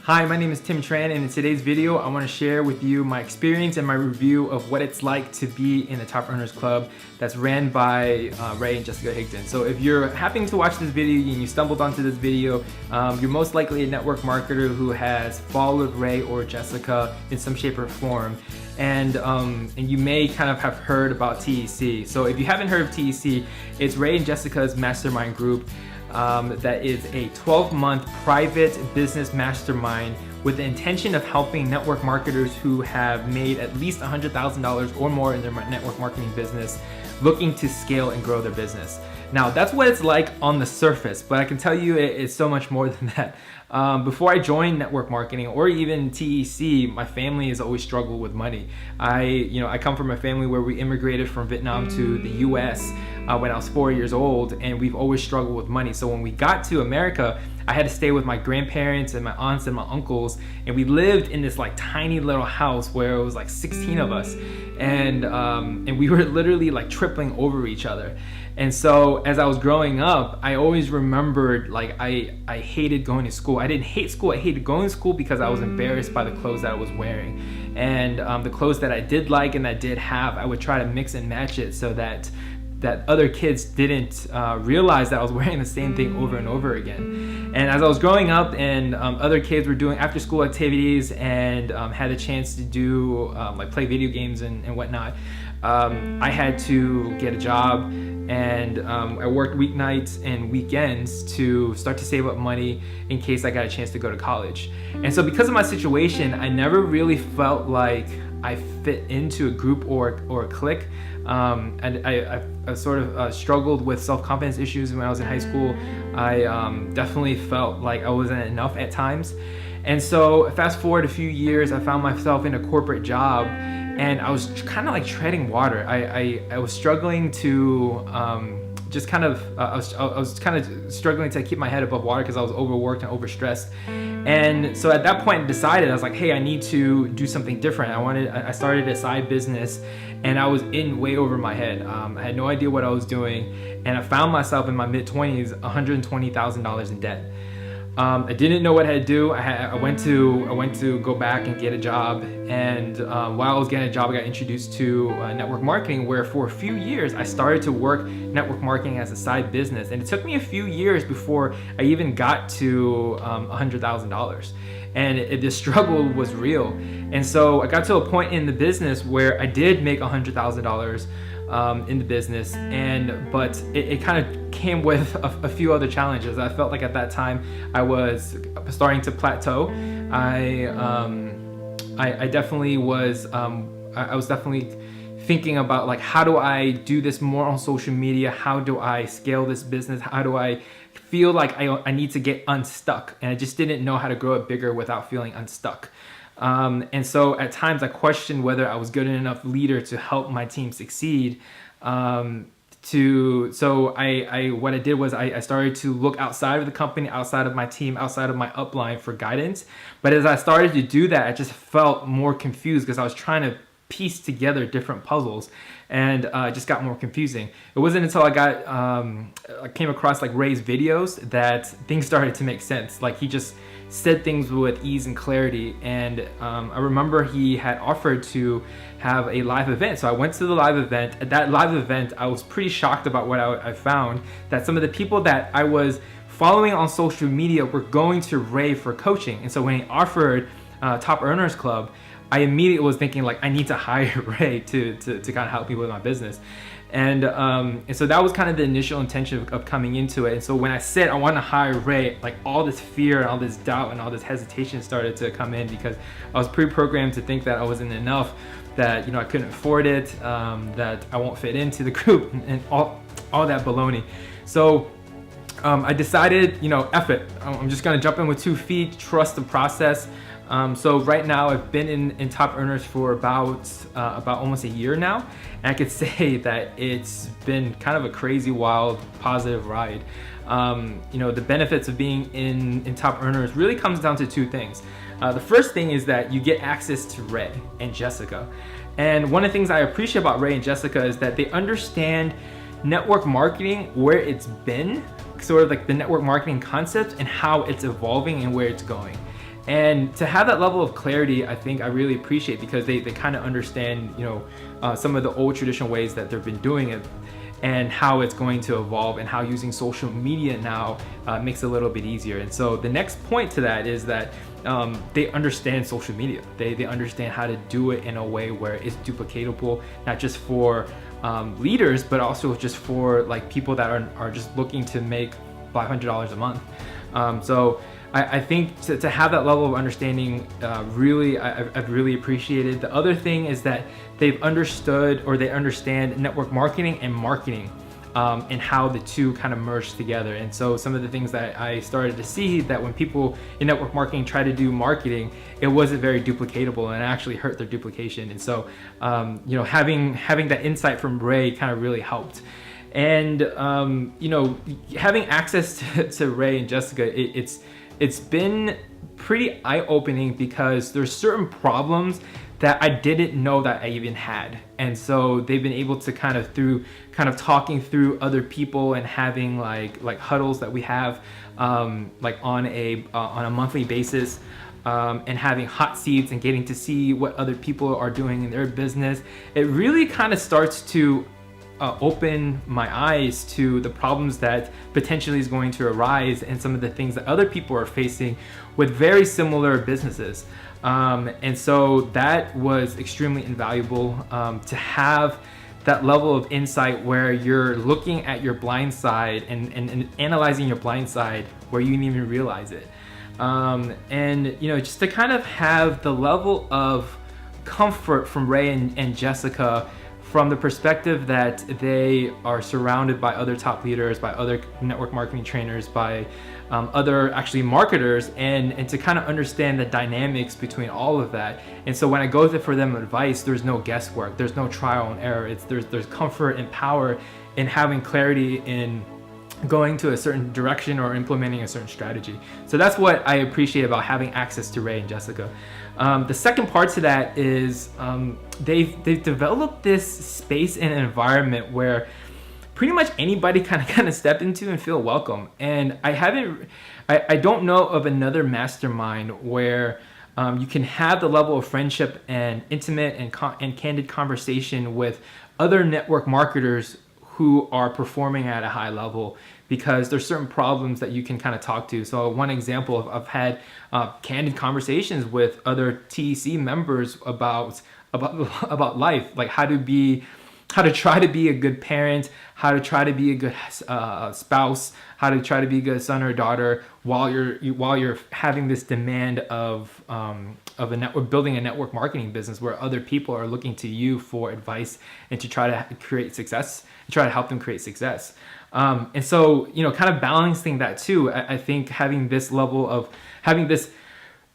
Hi, my name is Tim Tran, and in today's video, I want to share with you my experience and my review of what it's like to be in the Top Earners Club that's ran by Ray and Jessica Higdon. So if you're happening to watch this video and you stumbled onto this video, you're most likely a network marketer who has followed Ray or Jessica in some shape or form. And you may kind of have heard about TEC. So if you haven't heard of TEC, it's Ray and Jessica's mastermind group. That is a 12-month private business mastermind with the intention of helping network marketers who have made at least $100,000 or more in their network marketing business, looking to scale and grow their business. Now, that's what it's like on the surface, but I can tell you it's so much more than that. Before I joined network marketing or even TEC, my family has always struggled with money. I come from a family where we immigrated from Vietnam to the US when I was 4 years old, and we've always struggled with money. So when we got to America, I had to stay with my grandparents and my aunts and my uncles, and we lived in this like tiny little house where it was like 16 of us, and we were literally like tripling over each other. And so as I was growing up, I always remembered like I hated going to school. I didn't hate school, I hated going to school because I was embarrassed by the clothes that I was wearing. And the clothes that I did like and that I did have, I would try to mix and match it so that other kids didn't realize that I was wearing the same thing over and over again. And as I was growing up and other kids were doing after school activities and had a chance to do like play video games and whatnot, I had to get a job, and I worked weeknights and weekends to start to save up money in case I got a chance to go to college. And so because of my situation, I never really felt like I fit into a group or a clique. And I sort of struggled with self-confidence issues when I was in high school. I definitely felt like I wasn't enough at times. And so fast forward a few years, I found myself in a corporate job, and I was kind of like treading water. I was struggling to I was kind of struggling to keep my head above water because I was overworked and overstressed. And so at that point I decided, I was like, hey, I need to do something different. I started a side business, and I was in way over my head. I had no idea what I was doing, and I found myself in my mid-20s $120,000 in debt. I didn't know what I had to do. I went to go back and get a job, and while I was getting a job, I got introduced to network marketing, where for a few years I started to work network marketing as a side business, and it took me a few years before I even got to $100,000, and the struggle was real. And so I got to a point in the business where I did make $100,000 in the business, but it kind of came with a few other challenges. I felt like at that time I was starting to plateau. I definitely was I was definitely thinking about like, how do I do this more on social media? How do I scale this business? How do I feel like I need to get unstuck? And I just didn't know how to grow it bigger without feeling unstuck. And so at times I questioned whether I was good enough leader to help my team succeed. What I did was I started to look outside of the company, outside of my team, outside of my upline for guidance. But as I started to do that, I just felt more confused because I was trying to piece together different puzzles, and it just got more confusing. It wasn't until I came across like Ray's videos that things started to make sense. Like, he just said things with ease and clarity, and I remember he had offered to have a live event. So I went to the live event. At that live event, I was pretty shocked about what I found, that some of the people that I was following on social media were going to Ray for coaching. And so when he offered Top Earners Club, I immediately was thinking like, I need to hire Ray to kind of help me with my business. And so that was kind of the initial intention of coming into it. And so when I said I want to hire Ray, like all this fear and all this doubt and all this hesitation started to come in, because I was pre-programmed to think that I wasn't enough, that I couldn't afford it, that I won't fit into the group, and all that baloney. So I decided, F it. I'm just gonna jump in with 2 feet, trust the process. So right now I've been in Top Earners for about almost a year now, and I could say that it's been kind of a crazy, wild, positive ride. The benefits of being in Top Earners really comes down to 2 things. The first thing is that you get access to Ray and Jessica, and one of the things I appreciate about Ray and Jessica is that they understand network marketing, where it's been, sort of like the network marketing concept and how it's evolving and where it's going. And to have that level of clarity, I think I really appreciate, because they kind of understand, some of the old traditional ways that they've been doing it, and how it's going to evolve, and how using social media now makes it a little bit easier. And so the next point to that is that they understand social media. They understand how to do it in a way where it's duplicatable, not just for leaders, but also just for like people that are just looking to make $500 a month. So I think to have that level of understanding, really, I've really appreciated. The other thing is that they've understood, or they understand, network marketing and marketing, and how the two kind of merge together. And so some of the things that I started to see, that when people in network marketing try to do marketing, it wasn't very duplicatable, and it actually hurt their duplication. And so, having that insight from Ray kind of really helped. And having access to Ray and Jessica, it's been pretty eye-opening, because there's certain problems that I didn't know that I even had. And so they've been able to kind of talking through other people, and having like huddles that we have like on a monthly basis, and having hot seats and getting to see what other people are doing in their business. It really kind of starts to open my eyes to the problems that potentially is going to arise, and some of the things that other people are facing with very similar businesses. And so that was extremely invaluable, to have that level of insight where you're looking at your blind side and analyzing your blind side where you didn't even realize it. And just to kind of have the level of comfort from Ray and Jessica, from the perspective that they are surrounded by other top leaders, by other network marketing trainers, by other actually marketers, and to kind of understand the dynamics between all of that. And so when I go for them advice, there's no guesswork, there's no trial and error. There's comfort and power in having clarity in going to a certain direction or implementing a certain strategy. So that's what I appreciate about having access to Ray and Jessica. The second part to that is they've developed this space and environment where pretty much anybody kind of step into and feel welcome. And I don't know of another mastermind where you can have the level of friendship and intimate and candid conversation with other network marketers who are performing at a high level, because there's certain problems that you can kind of talk to. So one example, I've had candid conversations with other TEC members about life, like how to try to be a good parent, how to try to be a good spouse, how to try to be a good son or daughter, while you're having this demand of building a network marketing business where other people are looking to you for advice and to try to create success, and try to help them create success. And so, kind of balancing that too, I think having this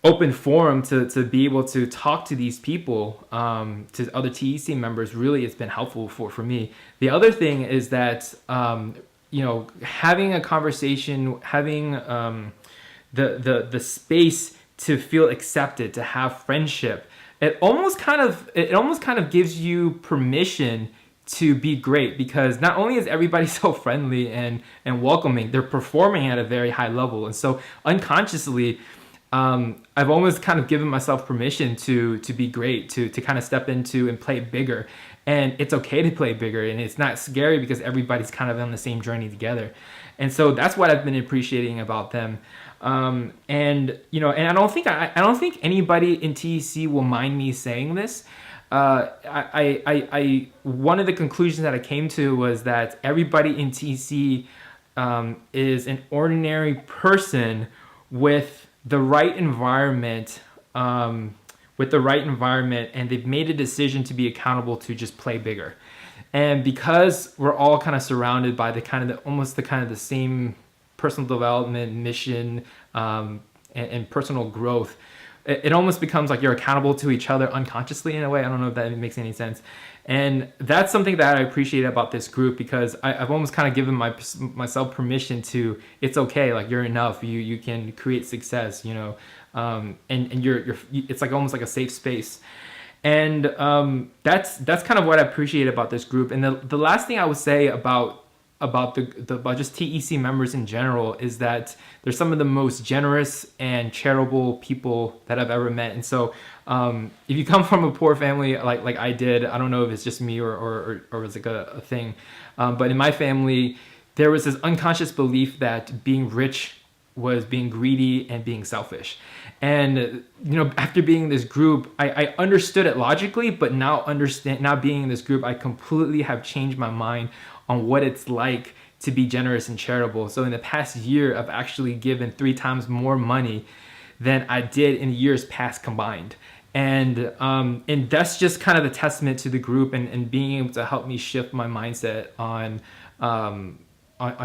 open forum to be able to talk to these people, to other TEC members, really it's been helpful for me. The other thing is that, having a conversation, having the space to feel accepted, to have friendship, it almost kind of gives you permission to be great, because not only is everybody so friendly and welcoming, they're performing at a very high level. And so unconsciously, I've almost kind of given myself permission to be great, to kind of step into and play bigger. And it's okay to play bigger, and it's not scary because everybody's kind of on the same journey together. And so that's what I've been appreciating about them. And I don't think anybody in TEC will mind me saying this. One of the conclusions that I came to was that everybody in TEC is an ordinary person with the right environment, and they've made a decision to be accountable to just play bigger. And because we're all kind of surrounded by the same personal development mission, and personal growth, it almost becomes like you're accountable to each other unconsciously in a way. I don't know if that makes any sense. And that's something that I appreciate about this group, because I've almost kind of given myself permission to, it's okay, like you're enough, you can create success, and it's like almost like a safe space. And that's kind of what I appreciate about this group. And the last thing I would say about about about just TEC members in general is that they're some of the most generous and charitable people that I've ever met. And so if you come from a poor family like I did, I don't know if it's just me or it's like a thing, but in my family there was this unconscious belief that being rich was being greedy and being selfish. And you know, after being in this group, I understood it logically, but now being in this group, I completely have changed my mind on what it's like to be generous and charitable. So in the past year, I've actually given 3 times more money than I did in years past combined. And that's just kind of the testament to the group and being able to help me shift my mindset on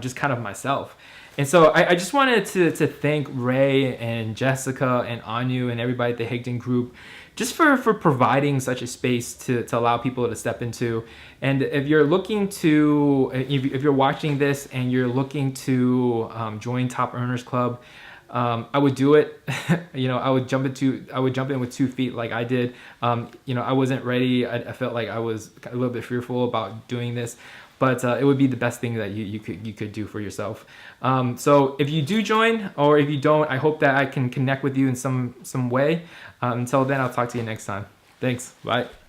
just kind of myself. And so I just wanted to thank Ray and Jessica and Anu and everybody at the Higdon group just for providing such a space to allow people to step into. And if you're looking to, if you're watching this and you're looking to join Top Earners Club, I would do it. You know, I would jump in with 2 feet like I did. You know, I wasn't ready. I felt like I was a little bit fearful about doing this, but it would be the best thing that you could do for yourself. So if you do join, or if you don't, I hope that I can connect with you in some way. Until then, I'll talk to you next time. Thanks. Bye.